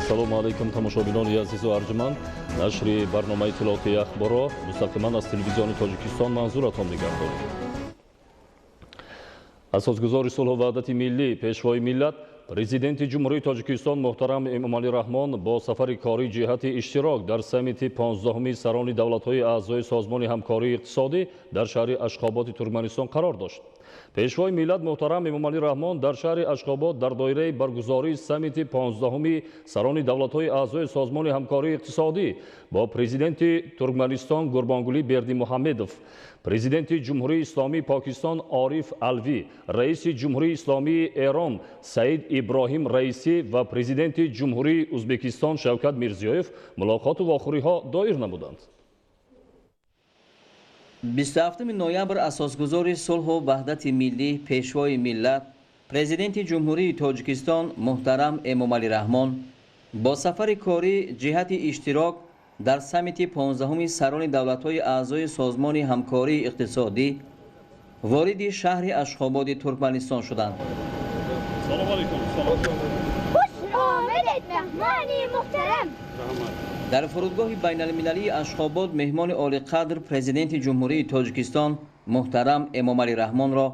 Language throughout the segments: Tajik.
Ассалому алайкум тамошобинони азизу арҷманд. Нашри барномаи иттилоотии ахборот мустақиман аз телевизиони Тоҷикистон манзуратон мегардонем. Асосгузори сулҳу ваҳдати миллӣ, пешвои миллат, президенти ҷумҳурии Тоҷикистон муҳтарам Эмомалӣ Раҳмон бо сафари корӣ ҷиҳати иштирок дар саммити 15-уми сарони давлатҳои аъзои созмони ҳамкории иқтисодӣ дар шаҳри Ашхоботи Туркманистон қарор дошт. пешвои миллат муҳтарам Эмомалӣ Раҳмон дар шаҳри Ашхобод дар доираи баргузории саммити 15-уми сарони давлатҳои аъзои созмони ҳамкории иқтисодӣ бо президенти Туркманистон Гурбонгулӣ Бердимуҳаммедов, президенти ҷумҳурии исломии Покистон Ориф Алви, раиси ҷумҳурии исломии Эрон Саид Иброҳим Раисӣ ва президенти ҷумҳурии Узбекистон Шавкат Мирзиёев мулоқоту вохӯриҳо доир намуданд. 27 ноябр асосгузори сулҳу ваҳдати миллӣ, пешвои миллат, президенти ҷумҳурии Тоҷикистон муҳтарам Эмомалӣ Раҳмон бо сафари корӣ ҷиҳати иштирок дар саммити 15-уми сарони давлатҳои аъзои созмони ҳамкории иқтисодӣ вориди шаҳри Ашхоботи Туркманистон шуданд. дар фурудгоҳи байналмилалии Ашхобод меҳмони олиқадр президенти ҷумҳурии Тоҷикистон муҳтарам Эмомалӣ Раҳмонро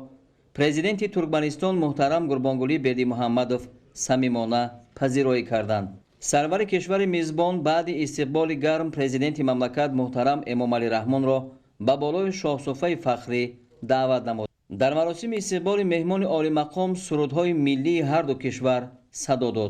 президенти Туркманистон муҳтарам Гурбонгулӣ Бердимуҳаммадов самимона пазироӣ карданд. сарвари кишвари мизбон баъди истиқболи гарм президенти мамлакат муҳтарам Эмомалӣ Раҳмонро ба болои шоҳсуфаи фахрӣ даъват намуд. дар маросими истиқболи меҳмони олимақом сурудҳои миллии ҳарду кишвар садо дод.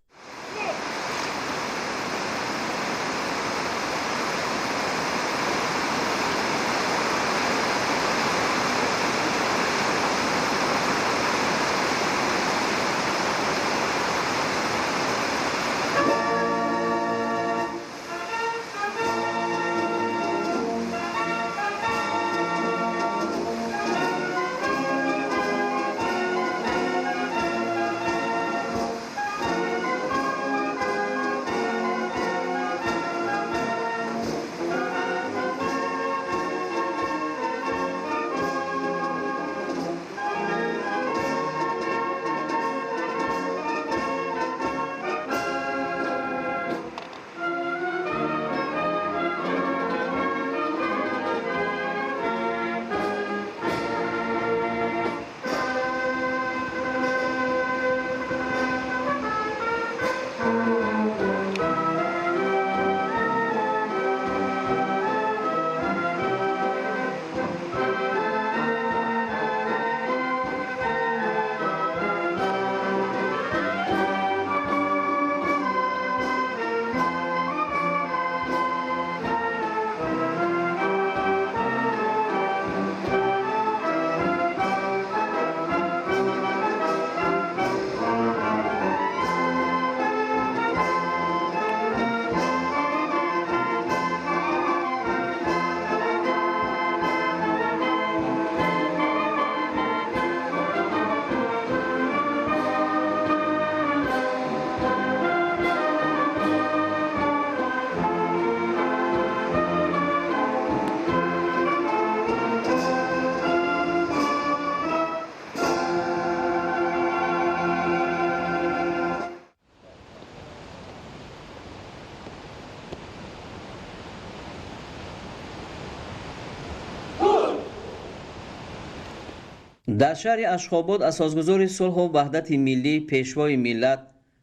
дар шаҳри Ашхобод асосгузори сулҳу ваҳдати миллӣ, пешвои миллат,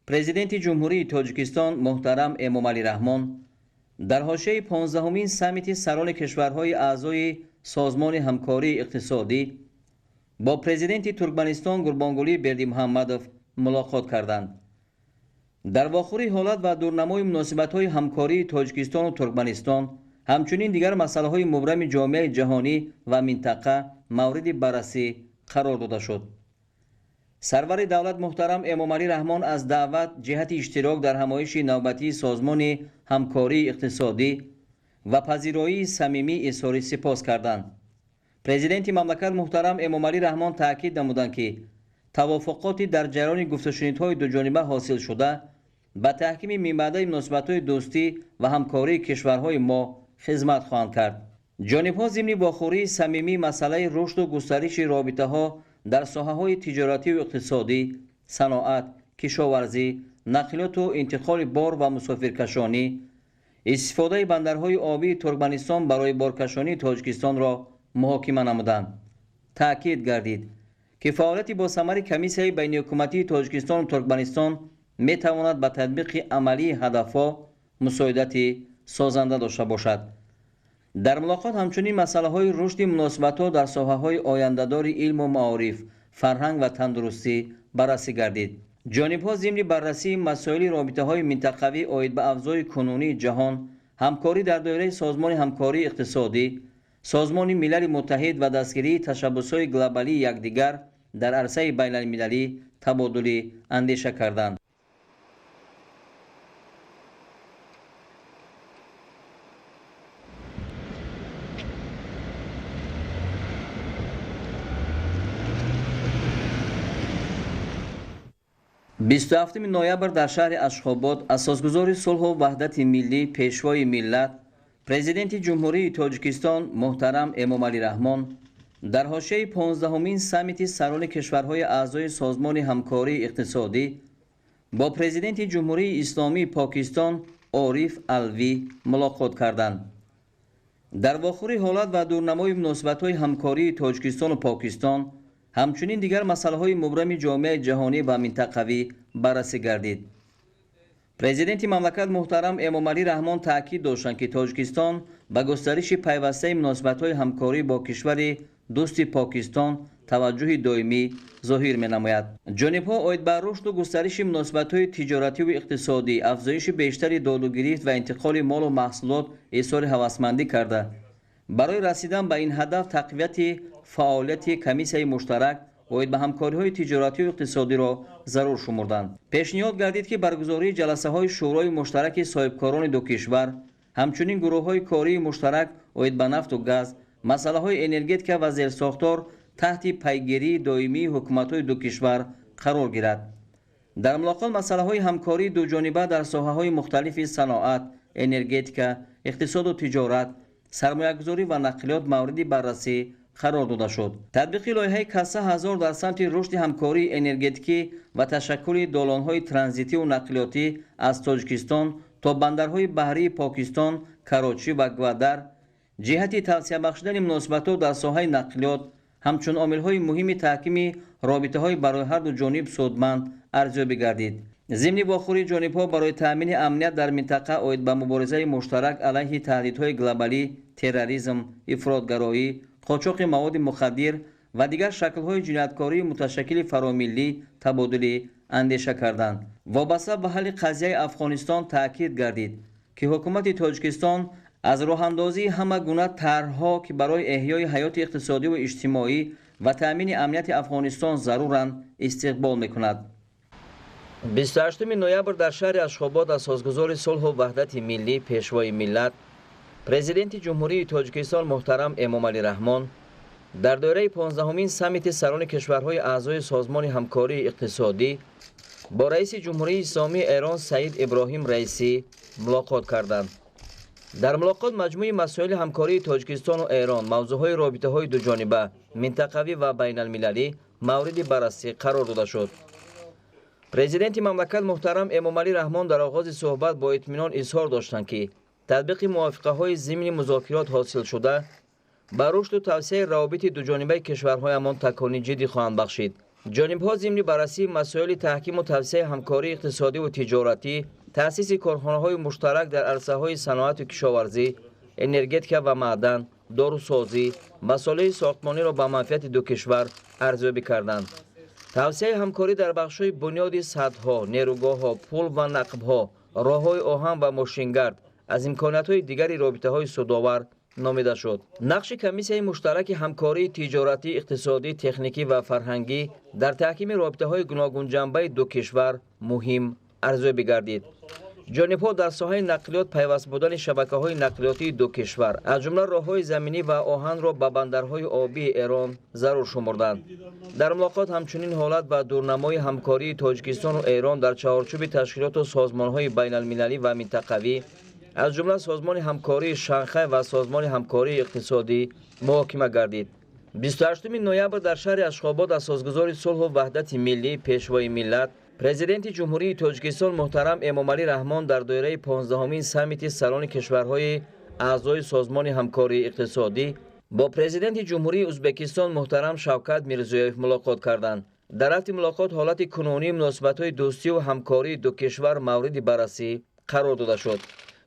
президенти ҷумҳурии Тоҷикистон муҳтарам Эмомалӣ Раҳмон дар ҳошияи 15-умин саммити сарони кишварҳои аъзои созмони ҳамкории иқтисодӣ бо президенти Туркманистон Гурбонгулӣ Бердимуҳаммадов мулоқот карданд. дар вохӯрии ҳолат ва дурнамои муносибатҳои ҳамкории Тоҷикистону Туркманистон ҳамчунин дигар масъалаҳои мубрами ҷомеаи ҷаҳонӣ ва минтақа мавриди баррасӣ қарор дода шуд. сарвари давлат муҳтарам Эмомалӣ Раҳмон аз даъват ҷиҳати иштирок дар ҳамоиши навбатии созмони ҳамкории иқтисодӣ ва пазироии самимӣ изҳори сипос карданд. президенти мамлакат муҳтарам Эмомалӣ Раҳмон таъкид намуданд ки тавофуқоти дар ҷараёни гуфтушунидҳои дуҷониба ҳосил шуда ба таҳкими минбаъдаи муносибатҳои дӯстӣ ва ҳамкории кишварҳои мо хизмат хоҳанд кард. ҷонибҳо зимни вохӯрии самимӣ масъалаи рушду густариши робитаҳо дар соҳаҳои тиҷоратию иқтисодӣ, саноат, кишоварзӣ нақлиёту интиқоли бор ва мусофиркашонӣ, истифодаи бандарҳои обии Туркманистон барои боркашонии Тоҷикистонро муҳокима намуданд. таъкид гардид, ки фаъолияти босамари Комиссияи байниҳукуматии Тоҷикистону Туркманистон метавонад ба татбиқи амалии ҳадафҳо мусоидати созанда дошта бошад. дар мулоқот ҳамчунин масъалаҳои рушди муносибатҳо дар соҳаҳои ояндадори илму маориф, фарҳанг ва тандурустӣ баррасӣ гардид. ҷонибҳо зимни баррасии масоили робитаҳои минтақавӣ оид ба авзои кунунии ҷаҳон, ҳамкорӣ дар доираи Созмони ҳамкории иқтисодӣ, Созмони Милали Муттаҳид ва дастгирии ташаббусҳои глобалии якдигар дар арсаи байналмилалӣ табодули андеша карданд. 27 ноябр дар шаҳри Ашхобод асосгузори сулҳу ваҳдати миллӣ, пешвои миллат, президенти ҷумҳурии Тоҷикистон муҳтарам Эмомалӣ Раҳмон дар ҳошияи 15-умин саммити сарони кишварҳои аъзои Созмони ҳамкории иқтисодӣ бо президенти ҷумҳурии Исломии Покистон Ориф Алвӣ мулоқот карданд. дар вохӯри ҳолат ва дурнамои муносибатҳои ҳамкории Тоҷикистону Покистон ҳамчунин дигар масъалаҳои мубрами ҷомеаи ҷаҳонӣ ва минтақавӣ баррасӣ гардид. президенти мамлакат муҳтарам Эмомалӣ Раҳмон таъкид доштанд, ки Тоҷикистон ба густариши пайвастаи муносибатҳои ҳамкорӣ бо кишвари дӯсти Покистон таваҷҷӯҳи доимӣ зоҳир менамояд. ҷонибҳо оид ба рушду густариши муносибатҳои тиҷоративу иқтисодӣ, афзоиши бештари додугирифт ва интиқоли молу маҳсулот изҳори ҳавасмандӣ карда, барои расидан ба ин ҳадаф тақвияти фаъолияти Комиссияи муштарак оид ба ҳамкориҳои тиҷоративу иқтисодиро зарур шумурданд. пешниҳод гардид, ки баргузории ҷаласаҳои шӯрои муштараки соҳибкорони ду кишвар, ҳамчунин гурӯҳҳои кории муштарак оид ба нафту газ, масъалаҳои энергетика ва зерсохтор таҳти пайгирии доимии ҳукуматҳои ду кишвар қарор гирад. дар мулоқот масъалаҳои ҳамкории дуҷониба дар соҳаҳои мухталифи саноат, энергетика, иқтисоду тиҷорат, сармоягузорӣ ва нақлиёт мавриди баррасӣ қарор дода шуд. татбиқи лоиҳаи касса 1000 дар самти рушди ҳамкории энергетикӣ ва ташаккули долонҳои транзитиву нақлиётӣ аз Тоҷикистон то бандарҳои баҳрии Покистон, Карочӣ ва Гвадар ҷиҳати тавсия бахшидани муносибатҳо дар соҳаи нақлиёт ҳамчун омилҳои муҳими таҳкими робитаҳои барои ҳарду ҷониб судманд арзёбӣ гардид. зимни вохӯри ҷонибҳо барои таъмини амният дар минтақа оид ба муборизаи муштарак алайҳи таҳдидҳои глобалӣ, терроризм, ифротгароӣ, қочоқи маводи мухаддир ва дигар шаклҳои ҷинояткории муташаккили фаромиллӣ табодули андеша карданд. вобаста ба ҳалли қазияи Афғонистон таъкид гардид, ки ҳукумати Тоҷикистон аз роҳандозии ҳама гуна тарҳҳо, ки барои эҳёи ҳаёти иқтисодиву иҷтимоӣ ва таъмини амнияти Афғонистон заруранд, истиқбол мекунад. 28 ноябр дар шаҳри Ашхобод асосгузори сулҳу ваҳдати миллӣ, пешвои миллат, президенти ҷумҳурии Тоҷикистон муҳтарам Эмомалӣ Раҳмон дар доираи 15-умин саммити сарони кишварҳои аъзои Созмони ҳамкории иқтисодӣ бо раиси ҷумҳурии Исломии Эрон Саид Иброҳим Раисӣ мулоқот карданд. дар мулоқот маҷмӯи масоили ҳамкории Тоҷикистону Эрон, мавзӯъҳои робитаҳои дуҷониба, минтақавӣ ва байналмилалӣ мавриди баррасӣ қарор дода шуд. президенти мамлакат муҳтарам Эмомалӣ Раҳмон дар оғози суҳбат бо итминон изҳор доштанд, ки татбиқи мувофиқаҳои зимни музокирот ҳосилшуда ба рушду тавсияи равобити дуҷонибаи кишварҳоямон такони ҷиддӣ хоҳанд бахшид. ҷонибҳо зимни баррасии масоили таҳкиму тавсияи ҳамкории иқтисодиву тиҷоратӣ, таъсиси корхонаҳои муштарак дар арсаҳои саноату кишоварзӣ, энергетика ва маъдан, дорусозӣ, масолиҳи сохтмониро ба манфиати ду кишвар арзёбӣ карданд. тавсияи ҳамкорӣ дар бахшҳои бунёди садҳо, нерӯгоҳҳо, пул ва нақбҳо, роҳҳои оҳан ва мошингард аз имкониятҳои дигари робитаҳои судовар номида шуд. нақши Комиссияи муштараки ҳамкории тиҷоратӣ, иқтисодӣ, техникӣ ва фарҳангӣ дар таҳкими робитаҳои гуногунҷанбаи ду кишвар муҳим арзёбӣ гардид. ҷонибҳо дар соҳаи нақлиёт пайваст будани шабакаҳои нақлиётии ду кишвар, аз ҷумла роҳҳои заминӣ ва оҳанро ба бандарҳои обии Эрон зарур шумурданд. дар мулоқот ҳамчунин ҳолат ва дурнамои ҳамкории Тоҷикистону Эрон дар чаҳорчӯби ташкилоту созмонҳои байналмилалӣ ва минтақавӣ, аз ҷумла Созмони ҳамкории Шанхай ва Созмони ҳамкории иқтисодӣ муҳокима гардид. 28 ноябр дар шаҳри Ашхобод асосгузори сулҳу ваҳдати миллӣ, пешвои миллат, президенти ҷумҳурии тоҷикистон муҳтарам эмомалӣ раҳмон дар доираи 15-умин саммити сарони кишварҳои аъзои созмони ҳамкории иқтисодӣ бо президенти ҷумҳурии ӯзбекистон муҳтарам Шавкат Мирзиёев мулоқот карданд. дар рафти мулоқот ҳолати кунунии муносибатҳои дӯстиву ҳамкории ду кишвар мавриди баррасӣ қарор дода шуд.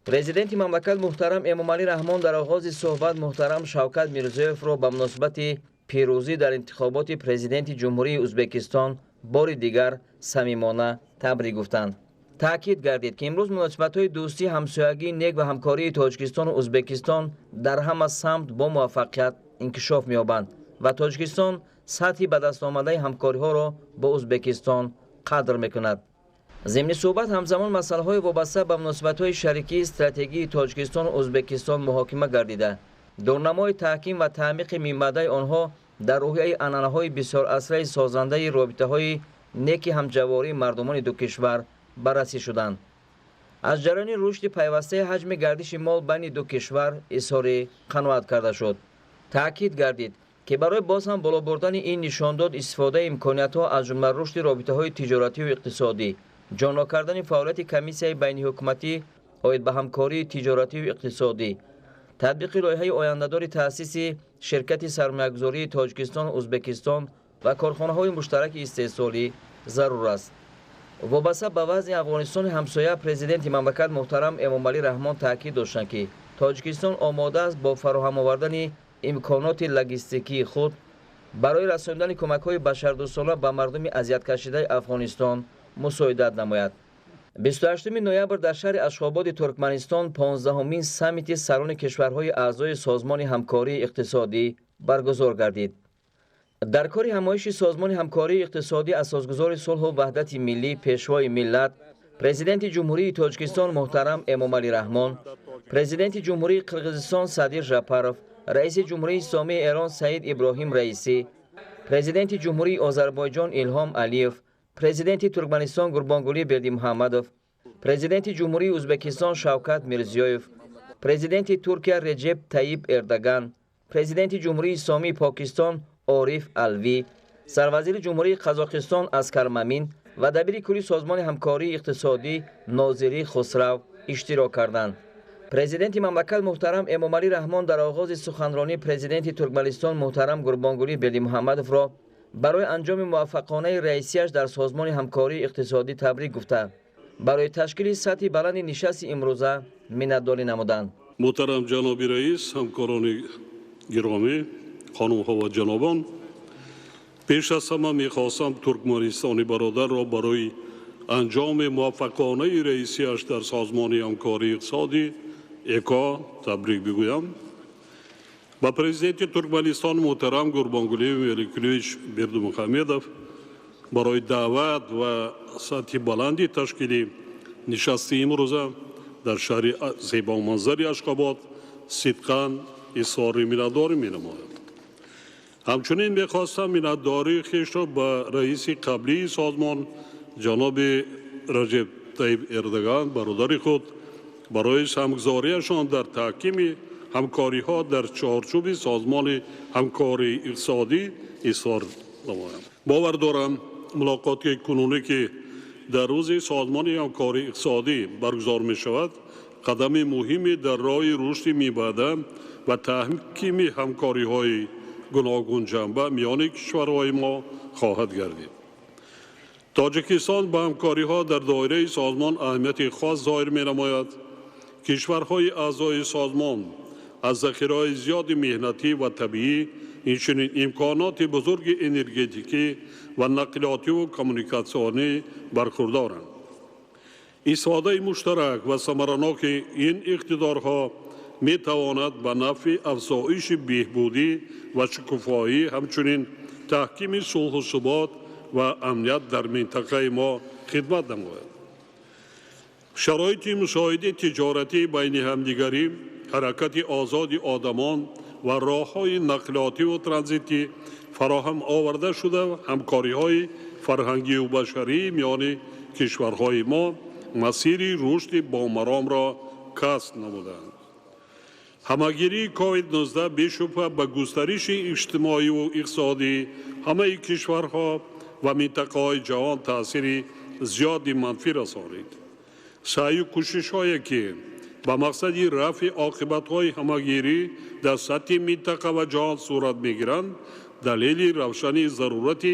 президенти мамлакат муҳтарам эмомалӣ раҳмон дар оғози суҳбат муҳтарам Шавкат Мирзиёевро ба муносибати пирӯзӣ дар интихоботи президенти ҷумҳурии ӯзбекистон бори дигар самимона табрик гуфтанд. таъкид гардид ки имрӯз муносибатҳои дӯстӣ, ҳамсоягӣ, нек ва ҳамкории Тоҷикистону Ӯзбекистон дар ҳама самт бо муваффақият инкишоф меёбанд ва Тоҷикистон сатҳи ба дастомадаи ҳамкориҳоро бо Ӯзбекистон қадр мекунад. зимни суҳбат ҳамзамон масъалаҳои вобаста ба муносибатҳои шарикии стратегии Тоҷикистону Ӯзбекистон муҳокима гардида, дурнамои таҳким ва таъмиқи минбаъдаи онҳо дар рӯҳияи анъанаҳои бисёрасраи созандаи робитаҳои неки ҳамҷавории мардумони ду кишвар баррасӣ шуданд. аз ҷараёни рушди пайвастаи ҳаҷми гардиши мол байни ду кишвар изҳори қаноат карда шуд. таъкид гардид ки барои боз ҳам боло бурдани ин нишондод истифодаи имкониятҳо аз ҷумла рушди робитаҳои тиҷоративу иқтисодӣ, ҷонло кардани фаъолияти комиссияи байниҳукуматӣ оид ба ҳамкории тиҷоративу иқтисодӣ, татбиқи лоиҳаи ояндадори таъсиси ширкати сармоягузории Тоҷикистону Ӯзбекистон ва корхонаҳои муштараки истеҳсолӣ зарур аст. вобаста ба вазъи Афғонистони ҳамсоя, президенти мамлакат муҳтарам Эмомалӣ Раҳмон таъкид доштанд ки Тоҷикистон омода аст бо фароҳам овардани имконоти логистикии худ барои расонидани кӯмакҳои башардӯстона ба мардуми азияткашидаи Афғонистон мусоидат намояд. 28 ноябр дар шаҳри Ашхободи Туркманистон 15-умин саммити сарони кишварҳои аъзои созмони ҳамкории иқтисодӣ баргузор гардид. дар кори ҳамоиши созмони ҳамкории иқтисодӣ асосгузори сулҳу ваҳдати миллӣ, пешвои миллат, президенти ҷумҳурии Тоҷикистон муҳтарам Эмомалӣ Раҳмон, президенти ҷумҳурии Қирғизистон Садир Жапаров, раиси ҷумҳурии Исломии Эрон Саид Иброҳим Раисӣ, президенти ҷумҳурии Озарбойҷон Илҳом Алиев, президенти Туркманистон Гурбонгулӣ Бердимуҳаммадов, президенти ҷумҳурии Ӯзбекистон Шавкат Мирзиёев, президенти Туркия Реҷеп Таyyip Эрдоган, президенти ҷумҳурии Исломии Покистон Ориф Алви, сарвазири ҷумҳурии Қазоқистон Аскар Мамин ва дабири кулли созмони ҳамкории иқтисодӣ Нозирӣ Хусрав иштирок карданд. президенти мамлакат муҳтарам Эмомалӣ Раҳмон дар оғози суханронӣ президенти Туркманистон муҳтарам Гурбонгулӣ Бердимуҳаммадовро барои анҷоми муваффақонаи раисияш дар созмони ҳамкории иқтисодӣ табрик гуфта, барои ташкили сатҳи баланди нишасти имрӯза миннатдорӣ намуданд. Муҳтарам ҷаноби раис, ҳамкорони гиромӣ, хонумҳо ва ҷанобон, пеш аз ҳама мехостам туркманистони бародарро барои анҷоми муваффақонаи раисияш дар созмони ҳамкории иқтисодӣ ЭКО табрик бигӯям. ба президенти Туркманистон муҳтарам Гурбонгулӣ Великулович Бердимуҳаммадов барои даъват ва сатҳи баланди ташкили нишасти имрӯза дар шаҳри зебоманзари Ашхобод сидқан изҳори миннатдорӣ менамоям. ҳамчунин мехостам миннатдории хешро ба раиси қаблии созмон ҷаноби Раҷеп Таyyip Эрдоган бародари худ барои ҳамгузорияшон дар таҳкими ҳамкориҳо дар чорчӯби созмони ҳамкории иқтисодӣ изҳор намоям. бовар дорам мулоқоти кунунӣ ки дар рӯзи созмони ҳамкории иқтисодӣ баргузор мешавад қадами муҳиме дар роҳи рушди мебаъда ва таҳкими ҳамкориҳои гуногун ҷанба миёни кишварҳои мо хоҳад гардид. тоҷикистон ба ҳамкориҳо дар доираи созмон аҳамияти хос зоҳир менамояд. кишварҳои аъзои созмон аз захираҳои зиёди меҳнатӣ ва табиӣ, инчунин имконоти бузурги энергетикӣ ва нақлиётиву коммуникатсионӣ бархурдоранд. истифодаи муштарак ва самараноки ин иқтидорҳо метавонад ба нафъи афзоиши беҳбудӣ ва шукуфоӣ ҳамчунин таҳкими сулҳу субот ва амният дар минтақаи мо хидмат намояд. шароити мусоиди тиҷоратии байни ҳамдигарӣ, ҳаракати озоди одамон ва роҳҳои нақлиётиву транзитӣ фароҳам оварда шуда ҳамкориҳои фарҳангию башарии миёни кишварҳои мо масири рушди бомаромро касб намуданд. ҳамагирии COVID-19 бешубҳа ба густариши иҷтимоиву иқтисодии ҳамаи кишварҳо ва минтақаҳои ҷаҳон таъсири زیادی منفی رسانید. سعی و کوشش‌هایی که با مقصد رفع عاقبت‌های همگیری در سطح منطقه و جهان صورت می‌گیرند، دلیل روشنی ضرورت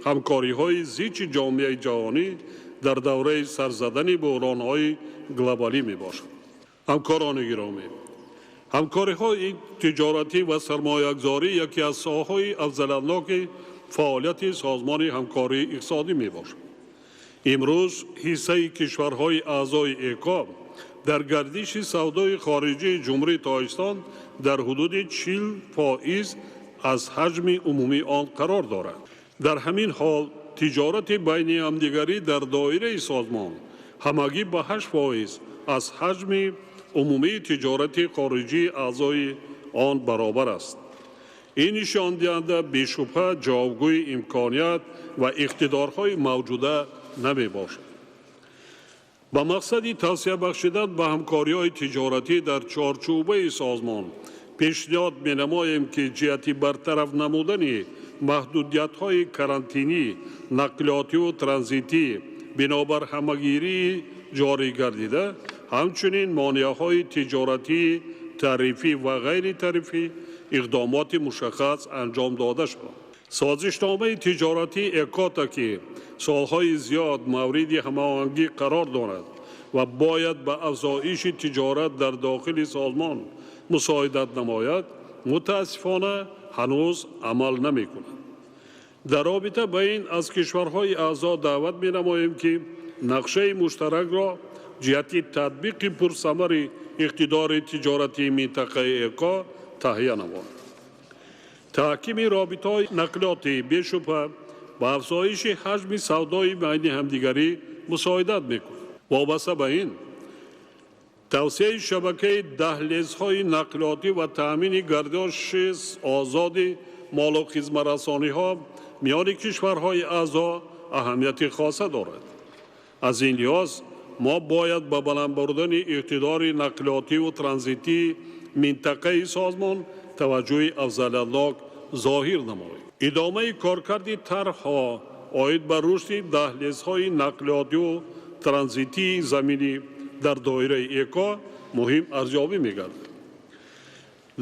همکاری‌های زیچ جامعه جهانی در دوره سرزدن بحران‌های گلوبالی می‌باشد. همکاران گرامی، همکاری‌های تجارتی و سرمایه‌گذاری یکی از ساحه‌های افزایش‌یافته فعالیت سازمان همکاری اقتصادی می‌باشد. امروز حصه کشورهای اعضای ایکا در گردش سودای خارجی جمهوری تاجیکستان در حدود 40% از حجم عمومی آن قرار دارد. در همین حال تجارت بین همدیگری در دایره سازمان همگی به 8% از حجم عمومی تجارت خارجی اعضای آن برابر است. این نشان دهنده بی‌شبهه جوابگوی امکانیت و اقتدارهای موجوده نمی باشد. با مقصد توسعه بخشیدن به همکاری‌های تجارتی در چارچوبه سازمان پیشنهاد می‌نماییم که جهت برطرف نمودن محدودیت‌های کرانتینی، نقلیاتی و ترانزیتی بنابر همگیری جاری گردیده، همچنین مانع‌های تجارتی، تعرفی و غیر تعرفی اقدامات مشخص انجام داده شد. سازشنامه تجارتی ایکاتا که سالهای زیاد مورد هماهنگی قرار دارد و باید به افزایش تجارت در داخل سازمان مساعدت نماید، متاسفانه هنوز عمل نمی کند. در رابطه با این از کشورهای اعضا دعوت می نماییم که نقشه مشترک را جهت تطبیق پرثمر اقتدار تجارتی منطقه ایکا تهیه نماید. تحکیم رابطه‌های نقلیاتی بی‌شبهه با افزایش حجم سودای بین همدیگری مساعدت می‌کند. وابسته به این توسعه شبکه دهلیزهای نقلیاتی و تأمین گردش آزاد مال و خدمت‌رسانی‌ها میان کشورهای اعضا اهمیت خاصه دارد. از این لحاظ ما باید به بلند بردن اقتدار نقلیاتی و ترانزیتی منطقه سازمان توجه افضل‌الله ظاهر نماییم. ادامه کارکرد طرح‌ها آید به رشد دهلیزهای نقلیاتی و ترانزیتی زمینی در دایره ایکا مهم ارزیابی می‌گردد.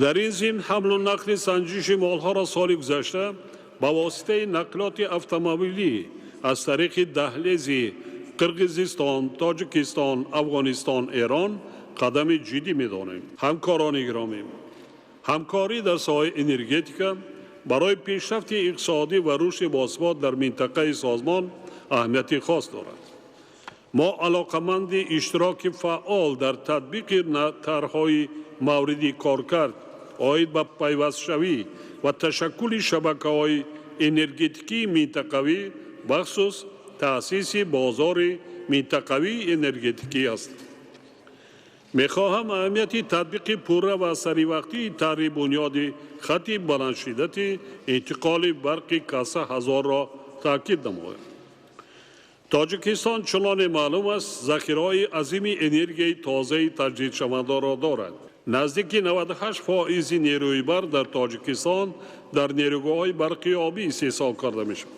در این ضمن حمل و نقل سنجش مال‌ها را سال گذشته با واسطه نقلیات اتومبیلی از طریق دهلیز قرقیزستان، تاجیکستان، افغانستان، ایران قدم جدی می‌دانیم. همکاران گرامی، همکاری در ساحه انرژتیک برای پیشرفت اقتصادی و رشد باثبات در منطقه سازمان اهمیت خاص دارد. ما علاقمند اشتراک فعال در تطبیق طرح‌های مورد کارکرد آید به پیوست‌شوی و تشکل شبکه‌های انرژتیکی منطقوی بخصوص تأسیس بازار منطقوی انرژتیکی است. می‌خواهم اهمیت تطبیق پوره و سریع طرح بنیاد خط بلندشدت انتقال برق کاسه هزار را تاکید نمایم. تاجیکستان چنان معلوم است ذخیره‌های عظیم انرژی تازه تجدید شونده را دارد. نزدیک 98% نیروی برق در تاجیکستان در نیروگاه‌های برقی آبی استحصال کرده می‌شود.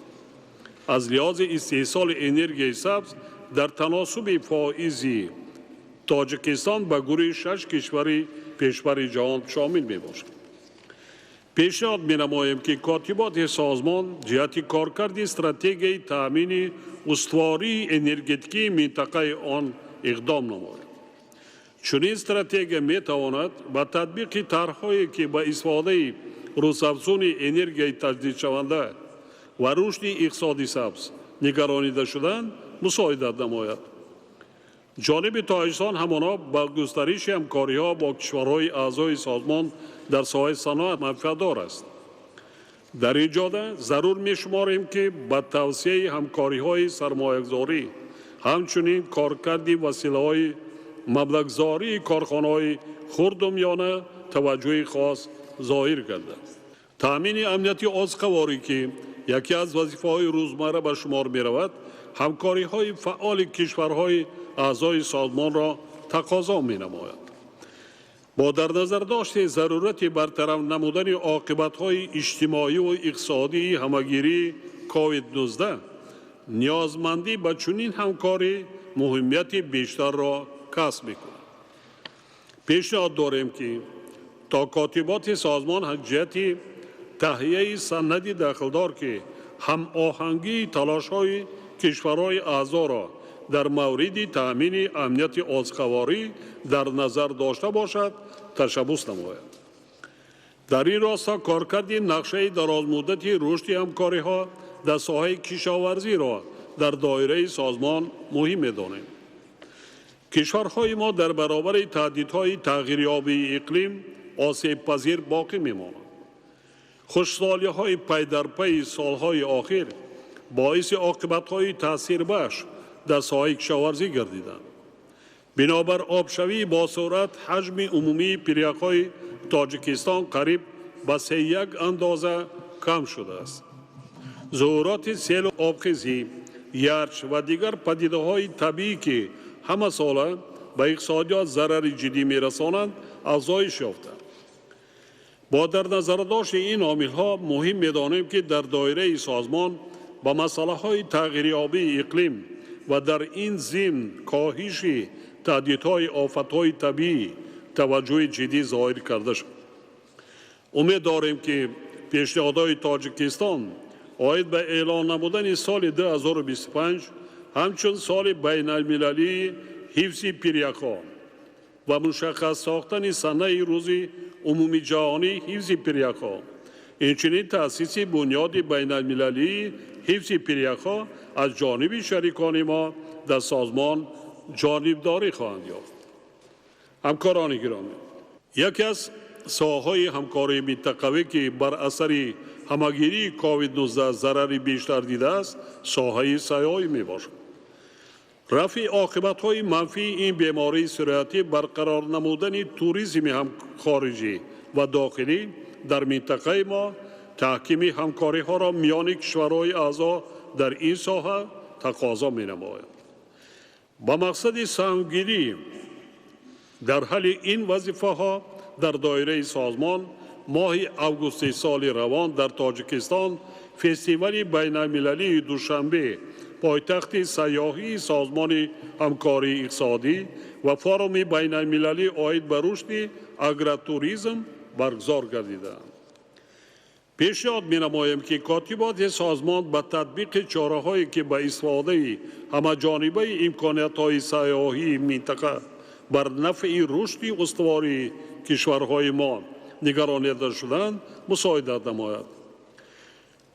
از لحاظ استحصال انرژی سبز در تناسب فائزی تاجیکستان به گروه 6 کشور پیشبر جهان شامل می‌باشد. پیشنهاد می‌نماییم که کاتبات سازمان جهت کارکرد استراتژی تأمین استواری انرژتیکی منطقه آن اقدام نماید. چنین استراتژی می‌تواند با تطبیق طرح‌هایی که به استفاده روزافزون انرژی تجدید شونده و رشد اقتصادی سبز نگرانیده شدن مساعدت نماید. جانب تاجیکستان همانا با گسترش همکاری‌ها با کشورهای اعضای سازمان در ساحه صنعت منفعت‌دار است. در این جهت ضرور می‌شماریم که با توسعه همکاری‌های سرمایه‌گذاری همچنین کارکرد وسیله‌های مبلغ‌زایی کارخانه‌های خرد و میانه توجه خاص ظاهر گردد. تأمین امنیت آزقواری که یکی از وظیفه‌های روزمره به شمار می‌رود، همکاری‌های فعال کشورهای اعضای سازمان را تقاضا می‌نماید. با در نظر داشت ضرورت برطرف نمودن عاقبت‌های اجتماعی و اقتصادی همگیری کووید 19 نیازمندی به چنین همکاری مهمیت بیشتر را کسب می‌کند. پیشنهاد داریم که تا کاتبات سازمان از جهت تهیه سندی داخلدار که هم آهنگی تلاش‌های کشورهای اعضا را در مورد تأمین امنیت آذخواری در نظر داشته باشد تشبث نماید. در این راستا کارکرد نقشه درازمدتی رشد همکاری‌ها در ساحه کشاورزی را در دایره سازمان مهم می‌دانیم. کشورهای ما در برابر تهدیدهای تغییریابی اقلیم آسیب پذیر باقی می‌مانند. خوشسالی‌های پی در پی سالهای آخر باعث عاقبت‌های تاثیربخش در ساحه کشاورزی گردیدند. بنابر آبشوی با سرعت حجم عمومی پریاک‌های تاجیکستان قریب به 3.1 اندازه کم شده است. ظهورات سیل و آبخیزی، یخ و دیگر پدیده‌های طبیعی که همه ساله به اقتصادیات ضرر جدی می‌رسانند افزایش یافته. با در نظر داشت این عامل‌ها مهم می‌دانیم که در دایره سازمان با مسائل تغییریابی اقلیم و در این ضمن کاهش تهدیدهای آفت‌های طبیعی توجه جدی ظاهر کرده شد. امید داریم که پیشنهادهای تاجیکستان آید به اعلان نمودن سال 2025 همچون سال بین المللی حفظ پریاک‌ها و مشخص ساختن سنه روز عمومی جهانی حفظ پریاک‌ها، اینچنین تأسیس بنیاد بین المللی حفظ پریاک‌ها از جانب شریکان ما در سازمان جانبداری خواهند یافت. همکاران گرامی، یکی از ساحه‌های همکاری منطقوی که بر اثر همگیری کووید 19 ضرر بیشتر دیده است ساحه سیاحی میباشد. رفع عاقبت‌های منفی این بیماری سرایتی برقرار نمودن توریسم هم خارجی و داخلی در منطقه ما تحکیم همکاری‌ها را میان کشورهای اعضا در این ساحه تقاضا می‌نماید. با مقصد سهمگیری در حل این وظیفه‌ها در دایره سازمان ماه اوگوست سال روان در تاجیکستان فستیوال بین المللی دوشنبه پایتخت سیاحی سازمان همکاری اقتصادی و فورم بین المللی آید به رشد اگروتوریسم برگزار گردیدند. پیشنهاد می‌نمایم که کاتبات سازمان به تطبیق چاره‌هایی که به استفاده همه‌جانبه امکانات‌های سیاحی منطقه بر نفع رشد استواری کشورهای ما نگرانیده شدند مساعدت نماید.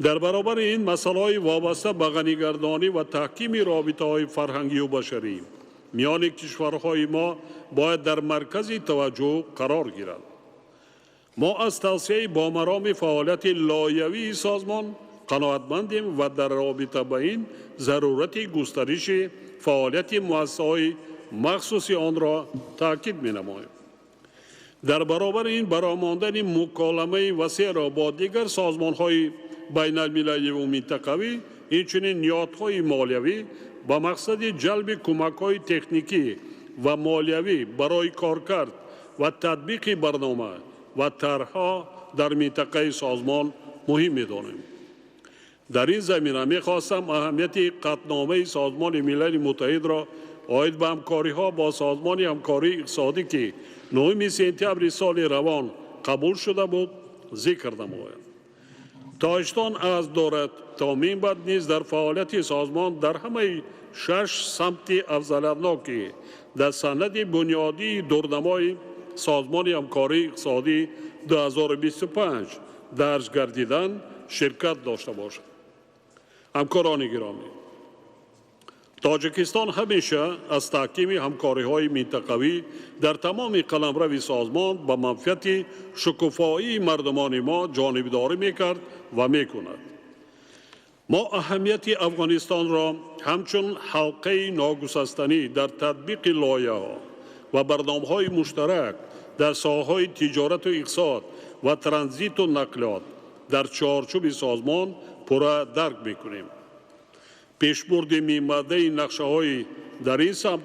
در برابر این مسائل وابسته به غنی‌گردانی و تحکیم رابطه‌های فرهنگی و بشری میان کشورهای ما باید در مرکز توجه قرار گیرد. ما از توسعه بامرام فعالیت لایحه‌ای سازمان قناعتمندیم و در رابطه با این ضرورت گسترش فعالیت مؤسسه‌های مخصوص آن را تاکید می‌نماییم. در برابر این برآمدن مکالمه وسیع را با دیگر سازمان‌های بین المللی و منطقوی اینچنین نهادهای مالیوی با مقصد جلب کمک‌های تکنیکی و مالیوی برای کارکرد و تطبیق برنامه و طرح‌ها در منطقه سازمان مهم می‌دانیم. در این زمینه می‌خواستم اهمیت قطعنامه سازمان ملل متحد را آید به همکاری‌ها با سازمان همکاری اقتصادی که 9 سپتامبر سال روان قبول شده بود ذکر نماید. تاجیکستان از دارد تا من بعد نیز در فعالیت سازمان در همه 6 سمت افضلیت‌ناک در سند بنیادی دورنمای سازمان همکاری اقتصادی 2025 درج گردیدن شرکت داشته باشد. همکاران گرامی، تاجیکستان همیشه از تحکیم همکاری‌های منطقوی در تمام قلمرو سازمان به منفعت شکوفایی مردمان ما جانبداری می‌کرد و می‌کند. ما اهمیت افغانستان را همچون حلقه ناگسستنی در تطبیق لایحه‌ها و برنامه‌های مشترک در ساحه‌های تجارت و اقتصاد و ترانزیت و نقلیات در چارچوب سازمان پورا درک می‌کنیم. پیشبرد می‌آمده نقشه‌های در این سمت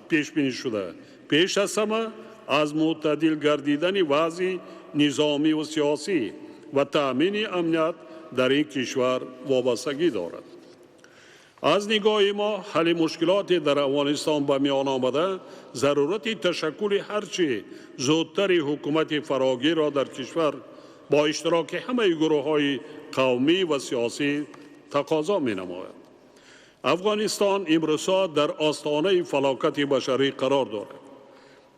پیش بینی شده پیش از همه از معتدل گردیدن وضع نظامی و سیاسی و تأمین امنیت در این کشور وابستگی دارد. از نگاه ما حل مشکلات در افغانستان به میان آمده ضرورت تشکل هرچه زودتر حکومت فراگیر را در کشور با اشتراک همه گروه های قومی و سیاسی تقاضا می نماید. افغانستان امروزها در آستانه فلاکت بشری قرار دارد.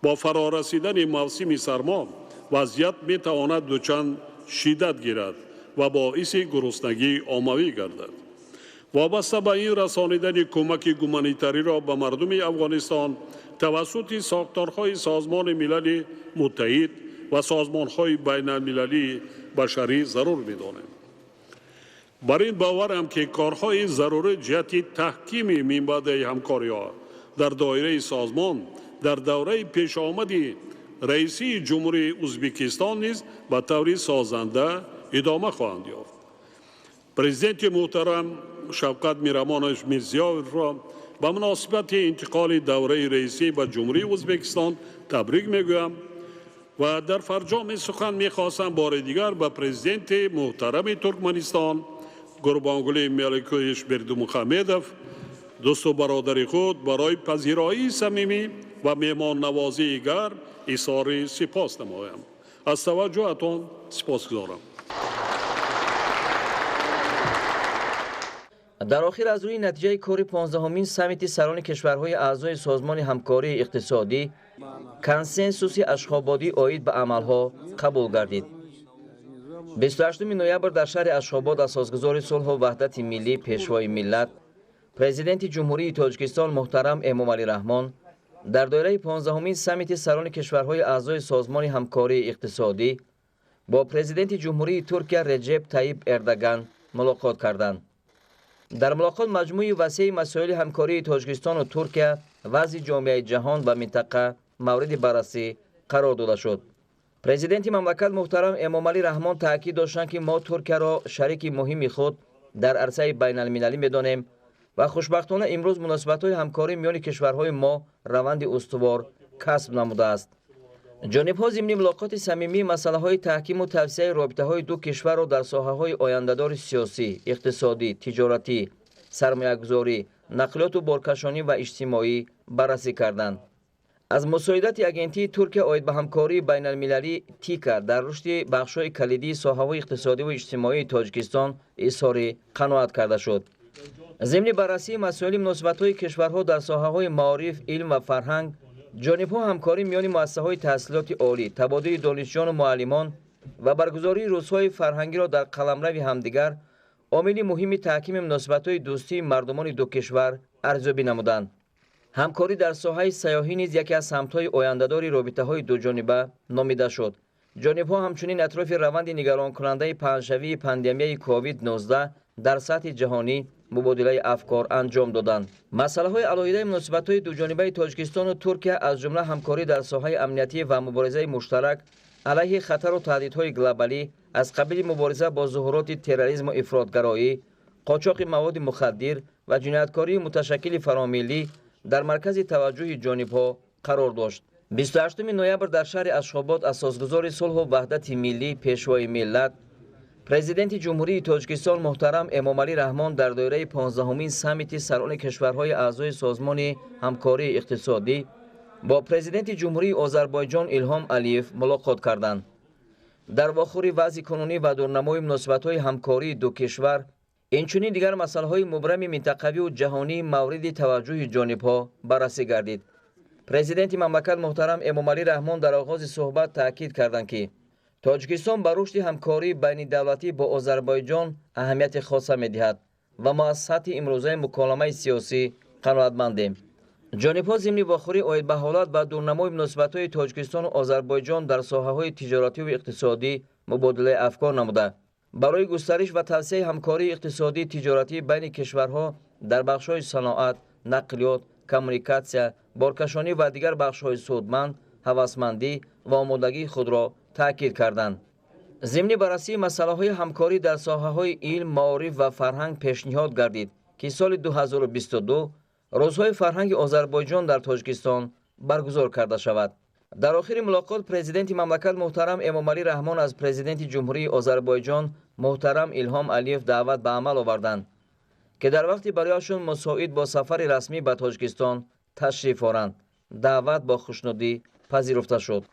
با فرارسیدن موسم سرما وضعیت می تواند دوچند شدت گیرد و باعث گرسنگی عمومی گردد. وابسته به این رسانیدن کمک گومانیتری را به مردم افغانستان توسط ساختارهای سازمان ملل متحد و سازمانهای بین المللی بشری ضرور می‌دانیم. بر این باورم که کارهای ضروری جهت تحکیم منبع همکاری‌ها در دایره سازمان در دوره پیش آمدی رئیسی جمهوری ازبکستان نیز به طور سازنده ادامه خواهند یافت. پرزیدنت محترم شفقت میرمان میرزیویف را به مناسبت انتقال دوره رئیسی به جمهوری ازبکستان تبریک میگویم و در فرجام سخن میخواستم بار دیگر به پرزیدنت محترم ترکمنستان گوربانگولی ملیکویش بردومخمدوف دوست و برادر خود برای پذیرایی صمیمی و مهمان نوازی گرم اظهار سپاس نمایم. از توجهتان سپاسگزارم. در آخر از روی نتیجه کار 15مین سمیت سران کشورهای اعضای سازمان همکاری اقتصادی کنسنسوس اشخابادی آید به عملها قبول گردید. 28 نوامبر در شهر اشخاباد اساسگزار صلح و وحدت ملی پیشوای ملت پرزیدنت جمهوری تاجیکستان محترم امامعلی رحمان در دایره 15مین سمیت سران کشورهای اعضای سازمان همکاری اقتصادی با پرزیدنت جمهوری ترکیه رجب طیب اردوغان ملاقات کردند. در ملاقات مجموعی وسیع مسائل همکاری تاجیکستان و ترکیه وضع جامعه جهان و منطقه مورد بررسی قرار داده شد. پرزیدنت مملکت محترم امامعلی رحمان تاکید داشتند که ما ترکیه را شریک مهم خود در عرصه بین المللی می‌دانیم و خوشبختانه امروز مناسبت‌های همکاری میان کشورهای ما روند استوار کسب نموده است. جانب‌ها ضمن ملاقات صمیمی مسائل تحکیم و توسعه رابطه‌های دو کشور را در ساحه‌های آینده‌دار سیاسی، اقتصادی، تجارتی، سرمایه‌گذاری، نقلیات و بارکشانی و اجتماعی بررسی کردند. از مساعدت اگنتی ترکیه آید به همکاری بین المللی تیکا در رشد بخش‌های کلیدی ساحه‌های اقتصادی و اجتماعی تاجیکستان اظهار قناعت کرده شد. ضمن بررسی مسائل مناسبت‌های کشورها در ساحه‌های معارف، علم و فرهنگ، جانب‌ها همکاری میان مؤسسه‌های تحصیلات عالی، تبادل دانشجویان و معلمان و برگزاری روزهای فرهنگی را در قلمرو همدیگر عامل مهم تحکیم مناسبت‌های دوستی مردمان دو کشور ارزیابی نمودند. همکاری در ساحه سیاحی نیز یکی از سمت‌های آینده‌دار رابطه‌های دوجانبه نامیده شد. جانب‌ها همچنین اطراف روند نگران کننده پنجشوی پاندمی کووید 19 در سطح جهانی مبادله افکار انجام دادند. مسائل علاهیده مناسبت‌های دوجانبه تاجیکستان و ترکیه از جمله همکاری در ساحه امنیتی و مبارزه مشترک علیه خطر و تهدیدهای گلوبالی از قبیل مبارزه با ظهورات تروریسم و افراطگرایی، قاچاق مواد مخدر و جنایتکاری متشکل فراملی در مرکز توجه جانب‌ها قرار داشت. 28 نوامبر در شهر اشخاباد اساسگزار صلح و وحدت ملی پیشوای ملت پرزیدنت جمهوری تاجیکستان محترم امامعلی رحمان در دایره 15مین سمیت سران کشورهای اعضای سازمان همکاری اقتصادی با پرزیدنت جمهوری آذربایجان ایلهام علیف ملاقات کردند. در واخور وضع کنونی و دورنمای مناسبت‌های همکاری دو کشور اینچنین دیگر مسائل مبرم منطقوی و جهانی مورد توجه جانب‌ها بررسی گردید. پرزیدنت مملکت محترم امامعلی رحمان در آغاز صحبت تاکید کردند که تاجیکستان به رشد همکاری بین دولتی با آذربایجان اهمیت خاص می‌دهد و ما از سطح امروزه مکالمه سیاسی قناعتمندیم. جانب‌ها ضمن واخوری آید به حالت و دورنمای مناسبت‌های تاجیکستان و آذربایجان در ساحه‌های تجارتی و اقتصادی مبادله افکار نموده برای گسترش و توسعه همکاری اقتصادی تجارتی بین کشورها در بخش‌های صنعت، نقلیات، کمیونیکاسیون، بارکشانی و دیگر بخش‌های سودمند، هوسمندی و آمادگی خود را تاکید کردند. ضمن بررسی مسائل همکاری در ساحه‌های علم، معارف و فرهنگ پیشنهاد گردید که سال 2022 روزهای فرهنگ آذربایجان در تاجیکستان برگزار کرده شود. در آخر ملاقات پرزیدنت مملکت محترم امامعلی رحمان از پرزیدنت جمهوری آذربایجان محترم ایلهام علیف دعوت به عمل آوردند که در وقتی برایشان مساعد با سفر رسمی به تاجیکستان تشریف آورند. دعوت با خوشنودی پذیرفته شد.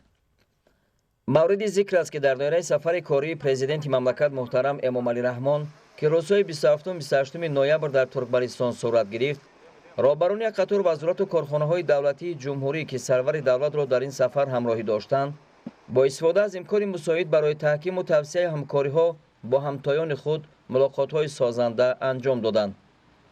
موردی ذکر است که در دایره سفر کاری پرزیدنت مملکت محترم امامعلی رحمان که روزهای 27 و 28 نوامبر در ترکمنستان صورت گرفت، رهبران یک قطار وزارت و کارخانه‌های دولتی جمهوری که سرور دولت را در این سفر همراهی داشتند، با استفاده از امکان مساعد برای تحکیم و توسعه همکاری‌ها با همتایان خود ملاقات‌های سازنده انجام دادند.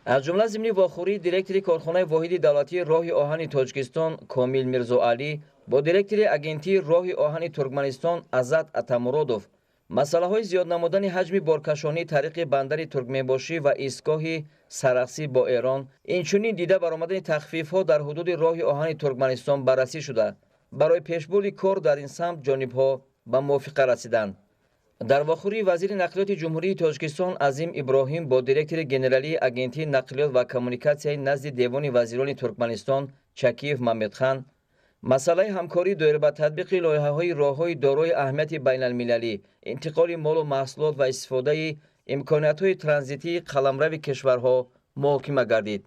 از جمله ضمن واخوری دیرکتور کارخانه واحد دولتی راه آهن تاجیکستان کامیل میرزاعلی با دیرکتور اگنتی راه آهن ترکمنستان عزت اتامرودوف مسئله‌های زیاد نمودن حجم بارکشانی طریق بندر ترکمنباشی و ایستگاه سرخسی با ایران، اینچنین دیده برآمدن تخفیف‌ها در حدود راه آهن ترکمنستان بررسی شده. برای پیشبرد کار در این سمت جانب‌ها به موافقه رسیدند. در واخوری وزیر نقلیات جمهوری تاجیکستان عظیم ابراهیم با دیرکتور گنرالی اگنتی نقلیات و کمونیکاسیون نزد دیوان وزیران ترکمنستان چکیف محمدخان مسئله همکاری دایر به تطبیق لایحه‌های راه‌های دارای اهمیت بین‌المللی، انتقال مال و محصولات و استفاده امکانات‌های ترانزیتی قلمرو کشورها محاکمه گردید.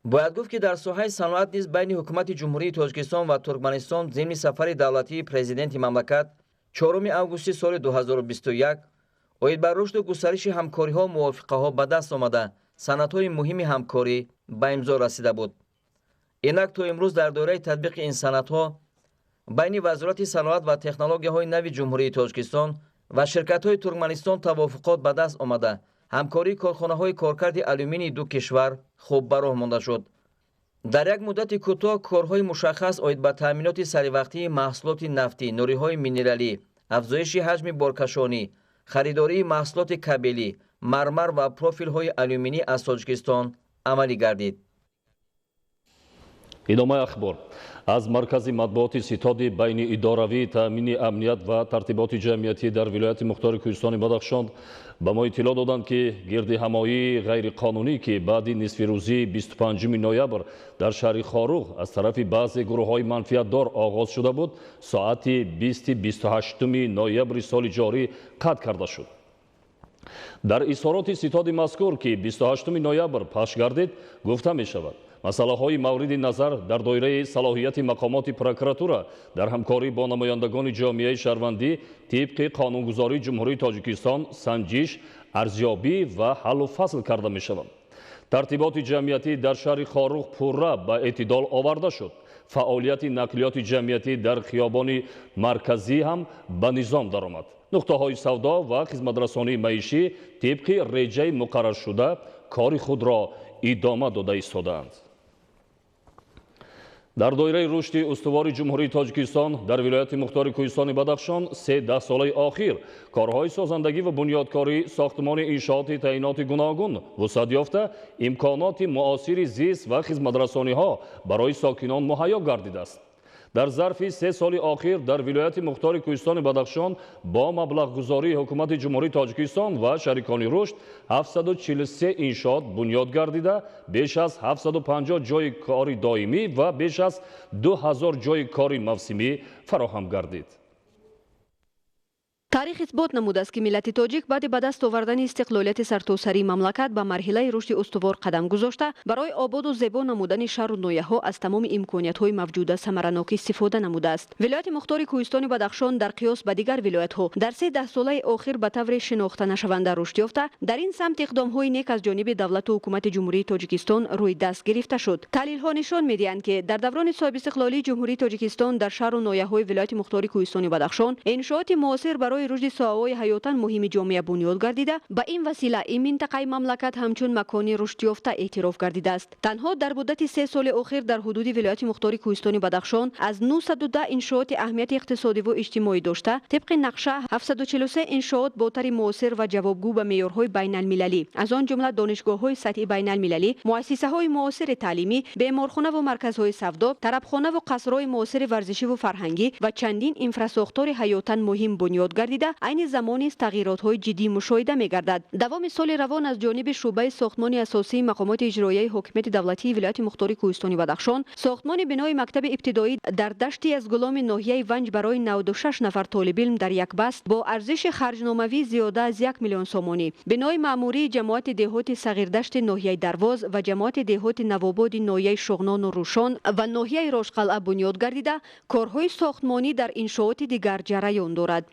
باید گفت که در ساحه صنعت نیز بین حکومت جمهوری تاجیکستان و ترکمنستان ضمن سفر دولتی پرزیدنت مملکت 4 اوگوست سال 2021 اوید بر رشد و گسترش همکاری‌ها موافقه‌ها به دست آمده، سندهای مهم همکاری به امضا رسیده بود. اینک تا امروز در دوره تطبیق این سندها بین وزارت صنعت و تکنولوژی‌های نو جمهوری تاجیکستان و شرکت‌های ترکمنستان توافقات به دست آمده. همکاری کارخانه‌های کارکرد آلومینی دو کشور خوب به راه مانده شد. در یک مدت کوتاه کارهای مشخص آید به تامینات سریوقتی محصولات نفتی، نوری‌های مینرالی، افزایش حجم بارکشانی، خریداری محصولات کابلی، مرمر و پروفیل‌های آلومینی از تاجیکستان عملی گردید. идомаи ахбор аз маркази матбуоти ситоди байни идоравии таъмини амният ва тартиботи ҷамъиятӣ дар вилояти мухтори кӯҳистони бадахшон ба мо иттилоъ доданд ки гирдиҳамоии ғайриқонунӣ ки баъди нисфирӯзии 25 ноябр дар шаҳри хоруғ аз тарафи баъзе гурӯҳҳои манфиатдор оғоз шуда буд, соати 28 ноябри соли ҷорӣ қатъ карда шуд. дар изҳороти ситоди мазкур ки 28 ноябр пахш гардид гуфта мешавад масъалаҳои мавриди назар дар доираи салоҳияти мақомоти прокуратура дар ҳамкорӣ бо намояндагони ҷомеаи шаҳрвандӣ тибқи қонунгузории ҷумҳурии тоҷикистон санҷиш, арзёбӣ ва ҳаллу фасл карда мешаванд. тартиботи ҷамъиятӣ дар шаҳри хоруғ пурра ба эътидол оварда шуд. фаъолияти нақлиёти ҷамъиятӣ дар хиёбони марказӣ ҳам ба низом даромад. нуқтаҳои савдо ва хизматрасонии маишӣ тибқи реҷаи муқарраршуда кори худро идома дода истодаанд. дар доираи рушди устувори ҷумҳурии тоҷикистон дар вилояти мухтори кӯҳистони бадахшон 3 соли охир корҳои созандагӣ ва бунёдкорӣ сохтмони иншооти таъиноти гуногун вусъат ёфта имконоти муосири зист ва хизматрасониҳо барои сокинон муҳайё гардидааст. дар зарфи 3 соли охир дар вилояти мухтори кӯҳистони бадахшон бо маблағгузории ҳукумати ҷумҳурии тоҷикистон ва шарикони рушд 743 иншоот бунёд гардида, беш аз 750 ҷойи кори доимӣ ва беш аз 2000 ҷойи кори мавсимӣ фароҳам гардид. таърих исбот намудааст ки миллати тоҷик баъди ба даст овардани истиқлолияти сартосарии мамлакат ба марҳилаи рушди устувор қадам гузошта, барои ободу зебо намудани шаҳру ноҳияҳо аз тамоми имкониятҳои мавҷуда самаранок истифода намудааст. вилояти мухтори кӯҳистони бадахшон дар қиёс ба дигар вилоятҳо дар 3 солаи охир ба таври шинохтанашаванда рушд ёфта, дар ин самт иқдомҳои нек аз ҷониби давлату ҳукумати ҷумҳурии тоҷикистон рӯй даст гирифта шуд. таҳлилҳо нишон медиҳанд ки дар даврони соҳибистиқлолии ҷумҳурии тоҷикистон дар шаҳру ноҳияҳои вилояти мухтори кӯҳистони бадахшон иншооти муосир барои рушди соҳаҳои ҳаётан муҳими ҷомеа бунёд гардида, ба ин васила ин минтақаи мамлакат ҳамчун макони рушдёфта эътироф гардидааст. танҳо дар муддати 3 соли охир дар ҳудуди вилояти мухтори кӯҳистони бадахшон аз 910 иншооти аҳамияти иқтисодиву иҷтимоӣ дошта, тибқи нақша 743 иншоот бо тари муосир ва ҷавобгӯ ба меъёрҳои байналмилалӣ, аз он ҷумла донишгоҳҳои сатҳи байналмилалӣ, муассисаҳои муосири таълимӣ, беморхонаву марказҳои савдо, тарабхонаву қасрҳои муосири варзишиву фарҳангӣ ва чандин инфрасохтори ҳаётан муҳим бунёд гардид. گردیده عین زمانی است تغییرات‌های جدی مشاهده می‌گردد. دوام سال روان از جانب شعبه ساختمان اساسی مقامات اجرایی حکومت دولتی ولایت مختار کوهستانی بدخشان ساختمان بنای مکتب ابتدایی در دشتی از گلام ناحیه ونج برای 96 نفر طالب علم در یک بست با ارزش خرجناموی زیاده از 1 میلیون سومانی، بنای معموری جماعت دهات صغیردشت ناحیه درواز و جماعت دهات نوآباد ناحیه شغنان و روشان و ناحیه راشقلعه بنیاد گردیده، کارهای ساختمانی در انشاءات دیگر جریان دارد.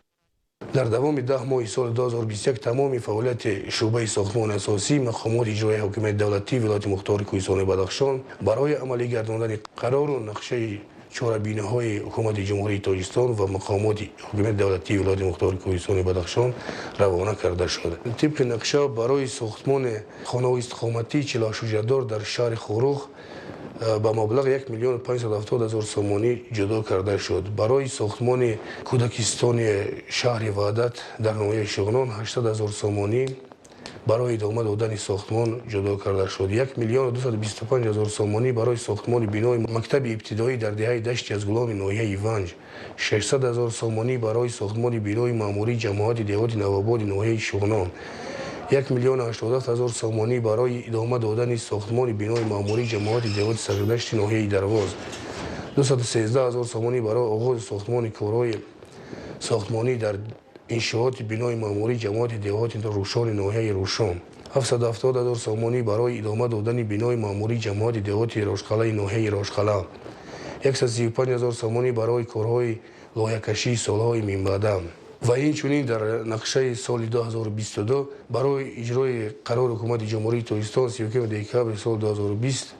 در دوام 10 ماه سال 2021 تمام فعالیت شعبه ساختمان اساسی مقامات اجرایی حکومت دولتی ولایت مختار کوهستان بدخشان برای عملی گرداندن قرار و نقشه چاره‌بینی‌های حکومت جمهوری تاجیکستان و مقامات حکومت دولتی ولایت مختار کوهستان بدخشان روانه کرده شد. طبق نقشه برای ساختمان خانه استقامتی 40 شجردار در شهر خروخ با مبلغ 1,570,000 سومانی جدا کرده شد. برای ساختمان کودکستان شهر وحدت در ناحیه شغنان 80,000 سومانی برای ادامه دادن ساختمان جدا کرده شد. 1,225,000 سومانی برای ساختمان بنای مکتب ابتدایی در دهه دشت از گلام ناحیه ونج، 600,000 سومانی برای ساختمان بنای معموری جماعت دهات نوآباد ناحیه شغنان، 1,087,000 سومانی برای ادامه دادن ساختمان بنای معموری جماعت دهات صغیردشت ناحیه درواز، 213,000 سومانی برای آغاز ساختمان کارهای ساختمانی در انشاءات بنای معموری جماعت دهات روشان ناحیه روشان، 770,000 سومانی برای ادامه دادن بنای معموری جماعت دهات راشقلعه ناحیه راشقلعه، 135,000 سومانی برای کارهای لایحه‌کشی سالهای من بعد. و اینچنین در نقشه سال 2022 برای اجرای قرار حکومت جمهوری تاجیکستان 31 دکتر سال 2020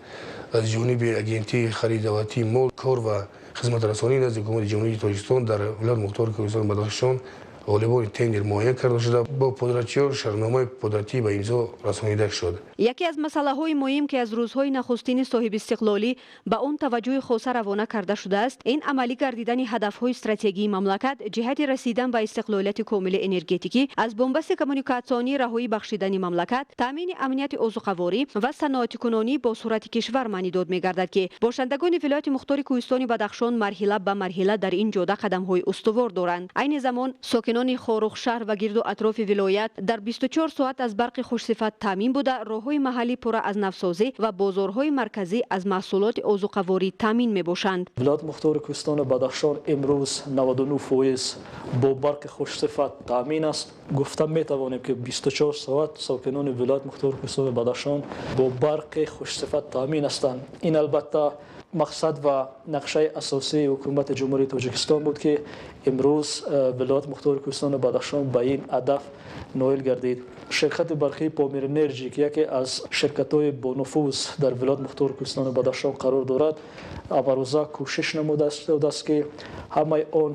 از جانب اگنتی خرید دولتی مال کار و خدمت رسانی نزد حکومت جمهوری تاجیکستان در ولایت مختار کوهستان بدخشان غالبان تندر معین کرده شده با پدرچیان شرطنامه پدرتی به امضا رسانیده شد. یکی از مسئله‌های مهم که از روزهای نخستین صاحب استقلالی به آن توجه خاص روانه کرده شده است، این عملی گردیدن هدف‌های استراتژیکی مملکت جهت رسیدن به استقلالیت کامل انرژتیکی از بنبست کمونیکاسیونی رهایی بخشیدن مملکت، تامین امنیت عضوخواری و صنعتی‌کنانی با صورت کشور معنی داد می‌گردد که باشندگان ولایت مختار کوهستان بدخشان مرحله به مرحله در این جاده قدم‌های استوار دارند. عین زمان ساکنان خاروخ شهر و گرد و اطراف ولایت در 24 ساعت از برق خوش‌صفت تامین بوده، راه‌های محلی پر از نفسازی و بازارهای مرکزی از محصولات عضوخواری تامین می‌باشند. ولایت مختار کوهستان بدخشان امروز 99% با برق خوش‌صفت تامین است. گفته می‌توانیم که 24 ساعت ساکنان ولایت مختار کوهستان بدخشان با برق خوش‌صفت تامین هستند. این البته مقصد و نقشه اساسی حکومت جمهوری تاجیکستان بود که امروز ولایت مختار کوهستان بدخشان به این هدف نائل گردید. شرکت برقی پامیر انرژی که یکی از شرکت‌های با نفوذ در ولایت مختار کوهستان بدخشان قرار دارد، امروزه کوشش نموده است که همه آن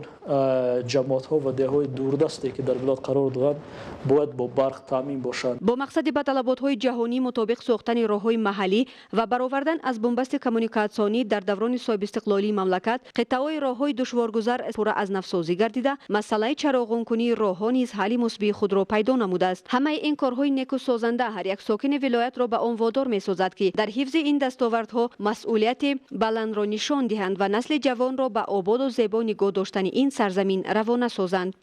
جماعت‌ها و دهه‌های دوردستی که در ولایت قرار دارند باید با برق تامین باشند. با مقصد به طلبات‌های جهانی مطابق ساختن راه‌های محلی و برآوردن از بنبست کمونیکاسیونی در دوران صاحب استقلالی مملکت، قطعه‌های راه‌های دشوارگذر پر از نفسازی گردیده، مسئله چراغان‌کنی راه‌ها نیز حل مثبت خود را پیدا نموده است. همه این کارهای نیک و سازنده هر یک ساکن ولایت را به آن وادار می‌سازد که در حفظ این دستاوردها مسئولیت بلند را نشان دهند و نسل جوان را به آباد و زیبا نگاه داشتن این سرزمین روانه سازند.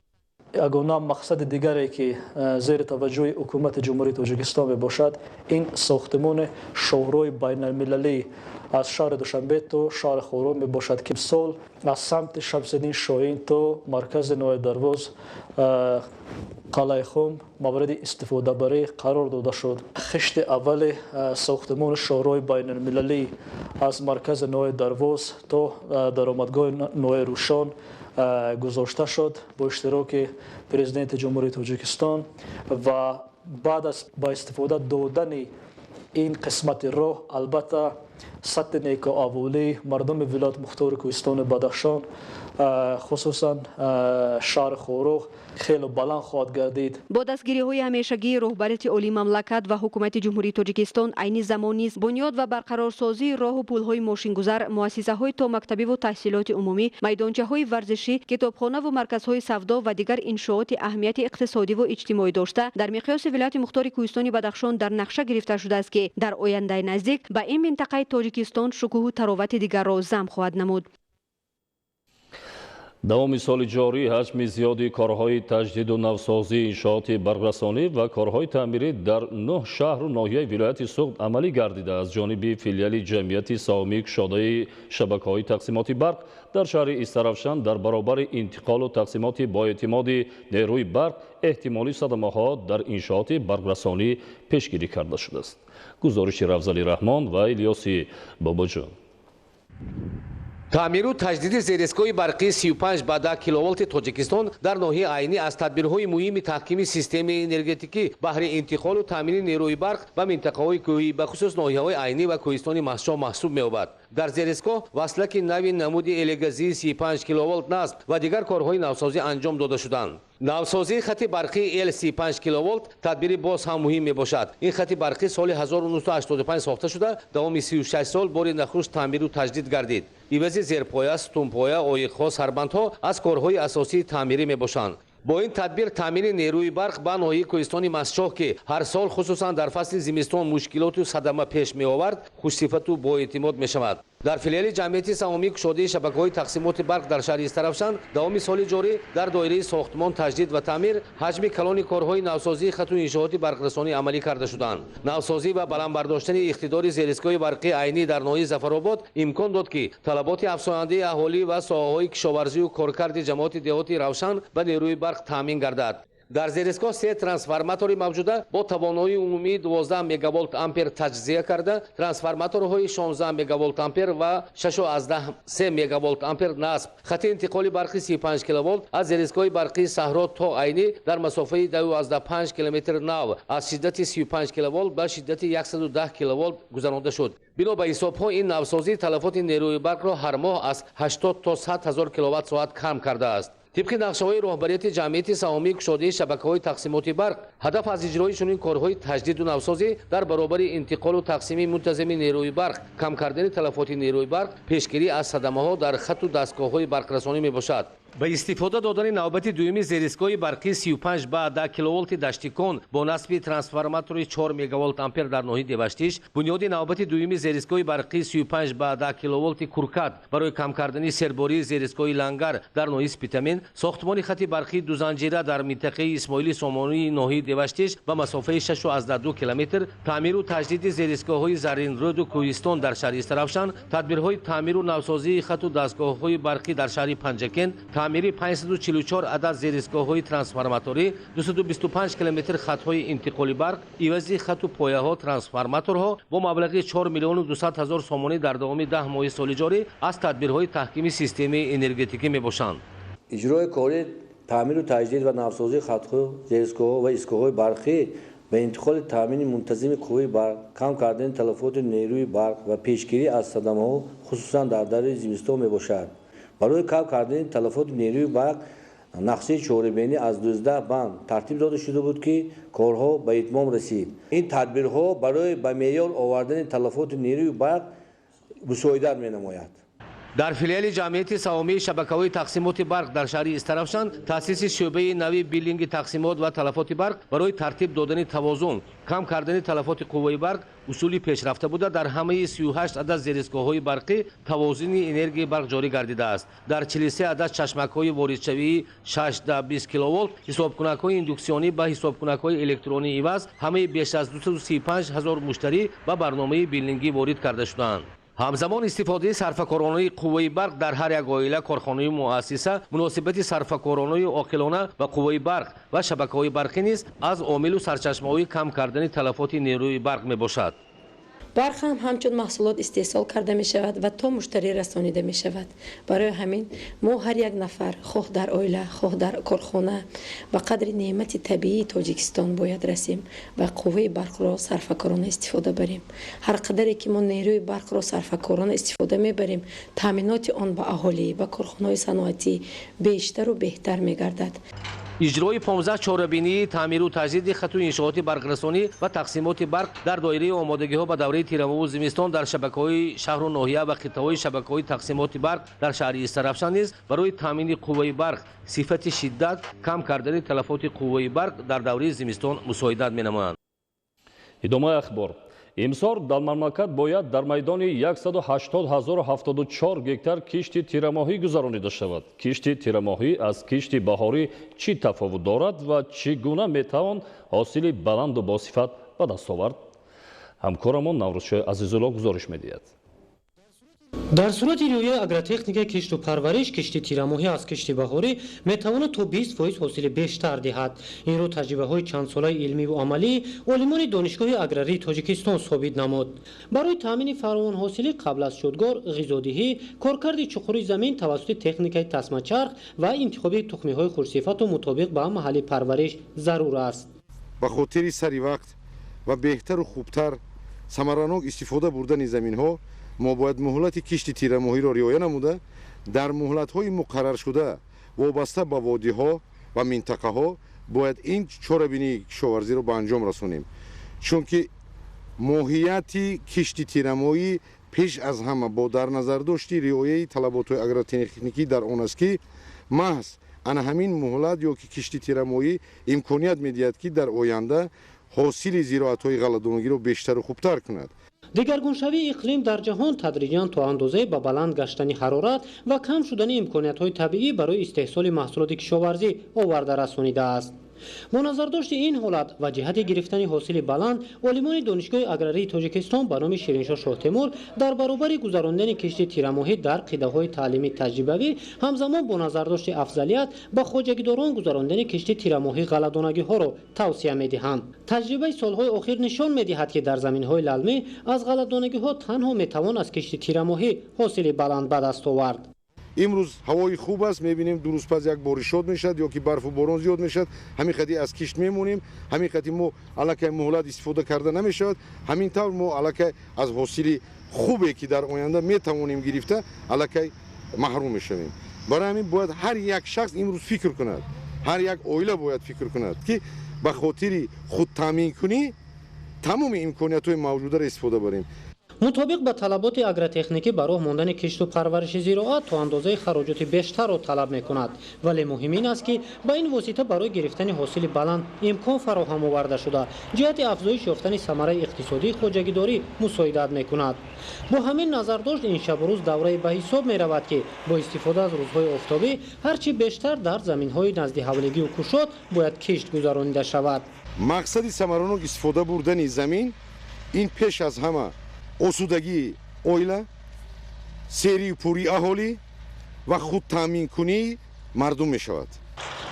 یگانه مقصد دیگری که زیر توجه حکومت جمهوری تاجیکستان می باشد، این ساختمان شاهروی بین المللی از شهر دوشنبه تا شهر خورم می باشد که سال از سمت شمس‌الدین شاهین تا مرکز ناحیه درواز قلعه خم مورد استفاده برای قرار داده شد. خشت اول ساختمان شاهروی بین المللی از مرکز ناحیه درواز تا درآمدگاه ناحیه روشان گذاشته شد با اشتراک پرزیدنت جمهوری تاجیکستان و بعد از با استفاده دادن این قسمت راه البته سطح نیکوآولی مردم ولایت مختار کوهستان بدخشان خصوصا شهر خروخ خیلی بلند خواهد گردید. با دستگیری‌های همیشگی رهبریت عالی مملکت و حکومت جمهوری تاجیکستان عین زمان نیز بنیاد و برقرارسازی راه و پل‌های ماشین‌گذر، مؤسسه‌های تا مکتبی و تحصیلات عمومی، میدانچه‌های ورزشی، کتابخانه و مرکزهای سودا و دیگر انشاءات اهمیت اقتصادی و اجتماعی داشته در مقیاس ولایت مختار کوهستان بدخشان در نقشه گرفته شده است که در آینده نزدیک به این منطقه تاجیکستان شکوه و تراوت دیگر را ضم خواهد نمود. давоми соли ҷорӣ ҳаҷми зиёди корҳои таҷдиду навсозии иншооти барқрасонӣ ва корҳои таъмирӣ дар 9 шаҳру ноҳияи вилояти Суғд амалӣ гардида аз ҷониби филиали ҷамъияти савумии кушодаи шабакаҳои тақсимоти барқ дар шаҳри Истарафшан дар баробари интиқолу тақсимоти боэътимоди нерӯи барқ эҳтимолӣ садамаҳо дар иншооти барқрасонӣ пешгирӣ карда шудааст. гузориши Равзали Раҳмон ва Илёси Бобоҷон. таъмиру таҷдиди зерисгоҳи барқии 35 ба 10 киловолти Тоҷикистон дар ноҳияи айнӣ аз тадбирҳои муҳими таҳкими системаи энергетикӣ баҳри интиқолу таъмини нерӯи барқ ба минтақаҳои кӯҳӣ бахусус ноҳияҳои айнӣ ва кӯҳистони Махчов маҳсуб меёбад. дар зерисгоҳ васлаки нави намуди элегазии 35 киловолт насб ва дигар корҳои навсозӣ анҷом дода шуданд. навсозии хати барқии L35 киловолт тадбири боз ҳам муҳим мебошад. ин хати барқӣ соли 1985 сохта шуда давоми 36 сол бори нахуш таъмиру таҷдид гардид. ивази зерпоя, стунпоя, оиқҳо, сарбандҳо аз корҳои асосии таъмирӣ мебошанд. бо ин тадбир таъмини нерӯи барқ ба ноҳияи кӯҳистони Масчоҳ ки ҳар сол хусусан дар фасли зимистон мушкилоту садама пеш меовард хушсифату боэътимод мешавад. дар филиали ҷамъияти савумии кушодаи шабакаҳои тақсимоти барқ дар шаҳри Истарафшан давоми соли ҷорӣ дар доираи сохтмон таҷдид ва таъмир ҳаҷми калони корҳои навсозии хату иншооти барқрасонӣ амалӣ карда шуданд. навсозӣ ва баландбардоштани иқтидори зерисгоҳи барқии айнӣ дар ноҳияи Зафаробод имкон дод ки талаботи афзояндаи аҳолӣ ва соҳаҳои кишоварзию коркарди ҷамоати деҳотӣ равшан ба нерӯи барқ таъмин гардад. дар зерисгоҳ 3 трансформатори мавҷуда бо тавоноии умумии 12 мегаволт ампер таҷзия карда трансформаторҳои 16 мегаволт ампер ва 6,3 мегаволт ампер насб хати интиқоли барқи 35 киловолт аз зерисгоҳи барқии Саҳро то айнӣ дар масофаи 2,5 километр нав аз шиддати 35 киловолт ба шиддати 110 киловолт гузаронида шуд. бино ба ҳисобҳо ин навсозӣ талафоти нерӯи барқро ҳар моҳ аз 80 то 100 ҳазор киловаттсоат кам кардааст. طبق نقشه‌های راهبریت جمعیت سهامی کشاده شبکه‌های تقسیمات برق هدف از اجرای چنین کارهای تجدید و نوسازی در برابر انتقال و تقسیم منتظم نیروی برق کم کردن تلفات نیروی برق پیشگیری از صدمه‌ها در خط و دستگاه‌های برقرسانی میباشد. با استفاده دادن نوبت دومی زیرسگاه برقی 35 با 10 کیلوولت دشتیکون با نصب ترانسفورماتور 4 مگاولت آمپر در ناحیه دیوشتیش بنیاد نوبت دومی زیرسگاه برقی 35 با 10 کیلوولت کورکات برای کم کردن سرباری زیرسگاه لنگر در ناحیه سپیتامین ساختمان خط برقی دو زنجیره در منطقه اسماعیلی سامانی ناحیه دیوشتیش به مسافه 6.2 کیلومتر تعمیر و تجدید زیرسگاه‌های زرین رود و کوهستان در شهر استرافشان تدبیرهای تعمیر و نوسازی خط و دستگاه‌های برقی در شهر پنجکن تعمیری 544 عدد زیرسگاه‌های ترانسفورماتوری 225 کیلومتر خط‌های انتقالی برق عوضی خط و پایه‌ها ترانسفورماتورها با مبلغ 4 میلیون و 200 هزار سومانی در دام 10 ماه سال جاری از تدبیرهای تحکیم سیستم انرژتیکی میباشند. اجرای کار تعمیر و تجدید و نوسازی خط‌ها زیرسگاه‌ها و ایستگاه‌های برقی به انتقال تامین منتظم قوه برق کم کردن تلفات نیروی برق و پیشگیری از صدمه‌ها خصوصا در دوره زمستان میباشد. برای کم کردن تلفات نیروی برق نقشه چهاربینی از 12 بند ترتیب داده شده بود که کارها به اتمام رسید. این تدبیرها برای به معیار آوردن تلفات نیروی برق مساعدت می‌نماید. در فیلیال جمعیت سهامی شبکه‌های تقسیمات برق در شهر استرافشان تأسیس شعبه نوی بیلینگ تقسیمات و تلفات برق برای ترتیب دادن توازن کم کردن تلفات قوه برق اصولی پیشرفته بوده. در همه 38 عدد زیرسگاه‌های برقی توازن انرژی برق جاری گردیده است. در 43 عدد چشمک‌های واردشوی 6 تا 20 کیلوولت حسابکنک‌های ایندوکسیونی با حسابکنک‌های الکترونی عوض همه بیش از 235 هزار مشتری با برنامه بیلینگی وارد کرده شدند. همزمان استفاده صرفه‌کارانه قوه برق در هر یک عائله، کارخانه و مؤسسه مناسبت صرفه‌کارانه عاقلانه و قوه برق و شبکه‌های برقی نیز از عامل و سرچشمه‌های کم کردن تلفات نیروی برق میباشد. برق هم همچون محصولات استحصال کرده می شود و تا مشتری رسانیده می شود. برای همین ما هر یک نفر خواه در عائله خواه در کارخانه و قدر نعمت طبیعی تاجیکستان باید رسیم و قوه برق را صرفه‌کارانه استفاده بریم. هر قدری که ما نیروی برق را صرفه‌کارانه استفاده می بریم تامینات آن به اهالی و کارخانه‌های صنعتی بیشتر و بهتر می گردد. اجرای 15 چهاربینی تعمیر و تجدید خط و انشاءات برقرسانی و تقسیمات برق در دایره آمادگی‌ها به دوره تیره‌ماه و زمستان در شبکه‌های شهر و ناحیه و خطه‌های شبکه‌های تقسیمات برق در شهر استرافشان نیز برای تامین قوه برق صفت شدت کم کردن تلفات قوه برق در دوره زمستان مساعدت می‌نمایند. ادامه اخبار. имсол дар мамлакат бояд дар майдони 180,074 гектар кишти тирамоҳӣ гузаронида шавад. Кишти тирамоҳӣ аз кишти баҳорӣ чӣ тафовут дорад ва чӣ гуна метавон ҳосили баланду босифат ба даст овард? ҳамкорамон Наврӯзшоҳ Азизулло гузориш медиҳад. дар сурати риояи агротехникаи кишту парвариш кишти тирамоҳӣ аз кишти баҳорӣ метавонад то 20% ҳосили бештар диҳад. инро таҷрибаҳои чандсолаи илмиву амалии олимони донишгоҳи аграрии тоҷикистон собит намуд. барои таъмини фаровонҳосилӣ қабл аз шудгор, ғизодиҳӣ, коркарди чуқури замин тавассути техникаи тасмачарх ва интихоби тухмиҳои хушсифату мутобиқ ба маҳалли парвариш зарур аст. ба хотири сари вақт ва беҳтару хубтар самаранок истифода бурдани заминҳо мо бояд муҳлати кишти тирамоҳиро риоя намуда дар муҳлатҳои муқарраршуда вобаста ба водиҳо ва минтақаҳо бояд ин чорабинии кишоварзиро ба анҷом расонем, чунки моҳияти кишти тирамоҳӣ пеш аз ҳама бо дар назардошти риояи талаботҳои агротехникӣ дар он аст ки маҳз ана ҳамин муҳлат ё ки кишти тирамоҳӣ имконият медиҳад ки дар оянда ҳосили зироатҳои ғалладонагиро бештару хубтар кунад. дигаргуншавии иқлим дар ҷаҳон тадриҷан то андозае ба баланд гаштани ҳарорат ва кам шудани имкониятҳои табиӣ барои истеҳсоли маҳсулоти кишоварзӣ оварда расонидааст. бо назардошти ин ҳолат ва ҷиҳати гирифтани ҳосили баланд, олимони донишгоҳи аграрии тоҷикистон ба номи Шириншоҳ Шоҳтемур дар баробари гузарондани кишти тирамоҳӣ дар қидаҳои таълимии таҷрибавӣ ҳамзамон бо назардошти афзалият ба хоҷагидорон гузарондани кишти тирамоҳӣ ғалладонагиҳоро тавсия медиҳанд. таҷрибаи солҳои охир нишон медиҳад ки дар заминҳои лалмӣ аз ғалладонагиҳо танҳо метавон аз кишти тирамоҳӣ ҳосили баланд ба даст овард. имрӯз ҳавои хуб аст, мебинем дурустпаз як боришот мешад ё ки барфу борон зиёд мешад, ҳамин қади аз кишт мемонем, ҳамин қади мо аллакай муҳлат истифода карда намешавад, ҳамин тавр мо аллакай аз ҳосили хубе ки дар оянда метавонем гирифта аллакай маҳрум мешавем. барои ҳамин бояд ҳар як шахс имрӯз фикр кунад, ҳар як оила бояд фикр кунад ки ба хотири худ таъминкунӣ тамоми имкониятҳои мавҷударо истифода барем. мутобиқ ба талаботи агротехникӣ ба роҳ мондани кишту парвариши зироат то андозаи хароҷоти бештарро талаб мекунад, вале муҳим ин аст ки ба ин восита барои гирифтани ҳосили баланд имкон фароҳам оварда шуда ҷиҳати афзоиш ёфтани самараи иқтисодии хоҷагидорӣ мусоидат мекунад. бо ҳамин назардошт ин шабрӯз даврае ба ҳисоб меравад ки бо истифода аз рӯзҳои офтобӣ ҳарчи бештар дар заминҳои назди ҳавлигию кушод бояд кишт гузаронида шавад. мақсади самаранок истифода бурдани замин ин пеш аз ҳама осудагии оила, серию пурии аҳолӣ ва худ таъминкунии мардум мешавад.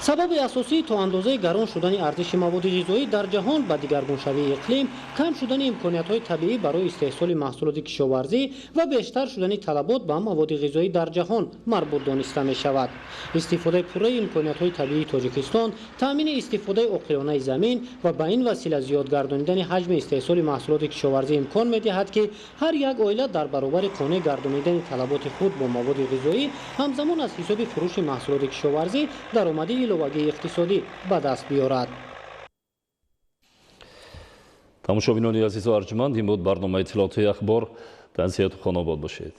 сабаби асосии то андозаи гарон шудани арзиши маводи ғизоӣ дар ҷаҳон ба дигаргуншавии иқлим, кам шудани имкониятҳои табиӣ барои истеҳсоли маҳсулоти кишоварзӣ ва бештар шудани талабот ба маводи ғизоӣ дар ҷаҳон марбут дониста мешавад. истифодаи пурраи имкониятҳои табиии Тоҷикистон, таъмини истифодаи оқилонаи замин ва ба ин васила зиёд гардонидани ҳаҷми истеҳсоли маҳсулоти кишоварзӣ имкон медиҳад ки ҳар як оила дар баробари қонеъ гардонидани талаботи худ бо маводи ғизоӣ ҳамзамон аз ҳисоби фурӯши маҳсулоти кишоварзӣ даромади иловагии иқтисодӣ ба даст биёрад. тамошобинони азизу арҷманд, ин буд барномаи иттилоотии ахбор. танзияту хонобод бошед.